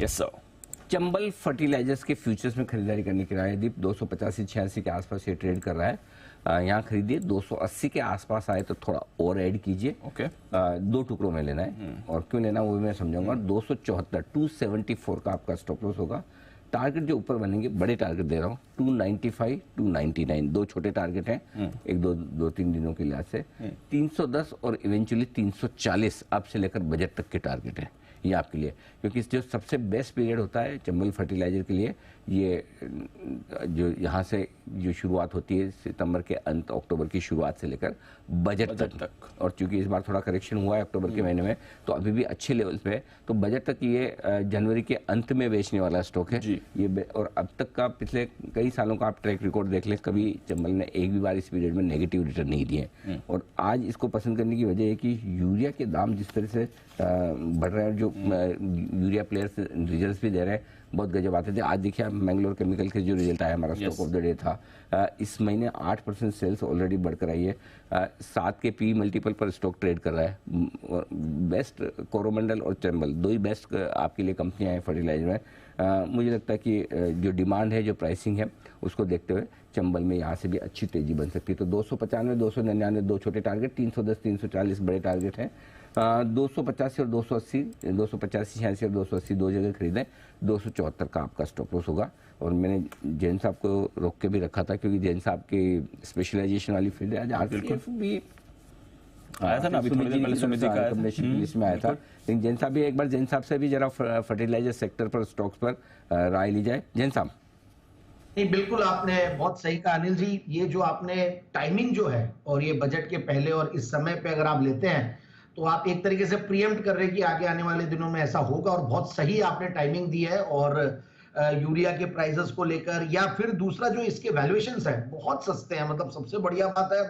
Yes sir. Chambal fertilizers के futures में खरीदारी करने की राय है दीप। 285-86 के आसपास ये ट्रेड कर रहा है। यहाँ खरीदिए। 280 के आसपास आए तो थोड़ा और ऐड कीजिए। ओके। 2 टुकड़ों में लेना है और क्यों लेना वो भी मैं समझाऊंगा। 274 274 का आपका स्टॉप लॉस होगा। टारगेट जो ऊपर बनेंगे, बड़े टारगेट दे रहा हूँ, 295 299, 2 छोटे टारगेट हैं एक दो तीन दिनों के लिहाज से। 310 और इवेंचुअली 340 अब से लेकर बजट तक के टारगेट है ये आपके लिए, क्योंकि जो सबसे बेस्ट पीरियड होता है चंबल फर्टिलाइजर के लिए, ये जो यहाँ से जो शुरुआत होती है सितंबर के अंत, अक्टूबर की शुरुआत से लेकर बजट तक। और चूंकि इस बार थोड़ा करेक्शन हुआ है अक्टूबर के महीने में, तो अभी भी अच्छे लेवल पे है। तो बजट तक ये जनवरी के अंत में बेचने वाला स्टॉक है ये। और अब तक का पिछले कई सालों का आप ट्रैक रिकॉर्ड देख लें, कभी चंबल ने एक भी बार इस पीरियड में नेगेटिव रिटर्न नहीं दिए। और आज इसको पसंद करने की वजह है कि यूरिया के दाम जिस तरह से बढ़ रहे हैं, जो यूरिया प्लेयर्स रिजल्ट भी दे रहे हैं, बहुत गजब आते थे। आज देखिए आप मैंगलोर केमिकल के जो रिजल्ट आया, हमारा स्टॉक ऑफ द डे था। इस महीने 8% सेल्स ऑलरेडी बढ़कर आई है। 7 के पी मल्टीपल पर स्टॉक ट्रेड कर रहा है। बेस्ट कोरोमंडल और चंबल 2 ही बेस्ट आपके लिए कंपनियां हैं फर्टिलाइजर में। मुझे लगता है कि जो डिमांड है, जो प्राइसिंग है, उसको देखते हुए चंबल में यहाँ से भी अच्छी तेजी बन सकती है। तो 295 299 2 छोटे टारगेट, 310 340 बड़े टारगेट हैं। 285 और 280, 285 86 और 280 दो जगह खरीदें। 274 का आपका स्टॉप लॉस होगा। और मैंने जैन साहब को रोक के भी रखा था, क्योंकि जैन साहब की स्पेशलाइजेशन वाली फील्ड है। आज आरसीएफ भी आया था ना, अभी थोड़ी देर पहले सुमित जी का लिस्ट में आया था। लेकिन जैन साहब भी एक बार जैन साहब से भी जरा फर्टिलाइजर सेक्टर पर स्टॉक्स पर राय ली जाए। जैन साहब। नहीं, बिल्कुल आपने बहुत सही कहा अनिल जी। ये जो आपने टाइमिंग जो है, और ये बजट के पहले और इस समय पे अगर आप लेते हैं, तो आप एक तरीके से प्रीएम्प्ट कर रहे हैं कि आगे आने वाले दिनों में ऐसा होगा। और बहुत सही आपने टाइमिंग दी है। और यूरिया के प्राइसेस को लेकर, या फिर दूसरा जो इसके वैल्यूएशंस है बहुत सस्ते हैं। मतलब सबसे बढ़िया बात है,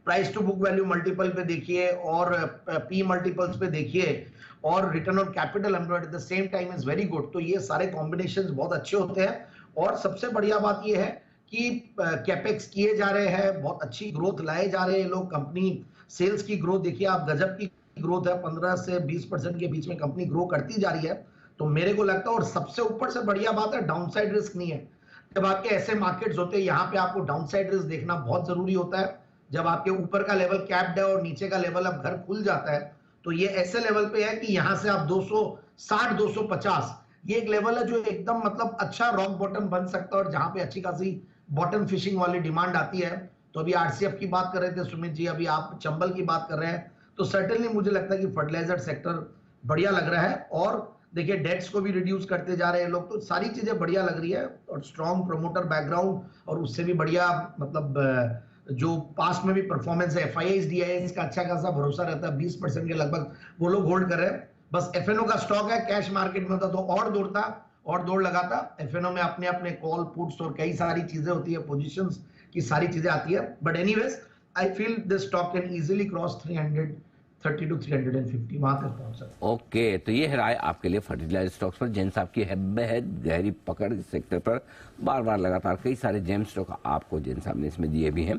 price to book value multiple पे देखिए, और पी मल्टीपल्स पे देखिए, और return on capital employed at the same time is very good. तो ये सारे कॉम्बिनेशंस बहुत अच्छे होते हैं। और सबसे बढ़िया बात ये है कि कैपेक्स किए जा रहे हैं, बहुत अच्छी ग्रोथ लाए जा रहे हैं लोग। कंपनी सेल्स की ग्रोथ देखिए आप, गजब की ग्रोथ है। 15 से 20% के बीच में कंपनी ग्रो करती जा रही है। तो मेरे को लगता है, और सबसे ऊपर से बढ़िया बात है, डाउनसाइड रिस्क नहीं है। जब आपके ऐसे मार्केट्स होते हैं, यहाँ पे आपको डाउनसाइड रिस्क देखना बहुत जरूरी होता है। जब आपके ऊपर का लेवल कैप्ड है और नीचे का लेवल अब घर खुल जाता है, तो ये ऐसे लेवल पे है कि यहाँ से आप 260 250, ये एक लेवल है जो एकदम मतलब अच्छा रॉक बॉटम बन सकता है, और जहां पे अच्छी खासी बॉटम फिशिंग वाली डिमांड आती है। तो अभी आरसीएफ की बात कर रहे थे सुमित जी, अभी आप चंबल की बात कर रहे हैं, तो सर्टेनली मुझे लगता है कि फर्टिलाइजर सेक्टर बढ़िया लग रहा है। और देखिए डेट्स को भी रिड्यूस करते जा रहे हैं लोग, तो सारी चीजें बढ़िया लग रही है। और स्ट्रॉन्ग प्रमोटर बैकग्राउंड, और उससे भी बढ़िया मतलब जो पास्ट में भी परफॉर्मेंस है, एफआईआईज डीआईआईज का अच्छा खासा भरोसा रहता है, 20% के लगभग वो लोग होल्ड कर रहे हैं। बस एफएनओ का स्टॉक है, कैश मार्केट में होता तो और दौड़ता और दौड़ लगाता। एफएनओ में अपने अपने कॉल पुट्स और कई सारी चीजें होती है, पोजीशंस की सारी चीजें आती है। But anyways I feel this stock can easily cross 330 to 350, वहां तक पहुंच सकता है। ओके, तो ये है राय आपके लिए फर्टिलाइजर स्टॉक्स पर। जैन साहब की है बेहद गहरी पकड़ सेक्टर पर, बार बार लगातार कई सारे जेम स्टॉक आपको जैन साहब ने इसमें दिए भी हैं।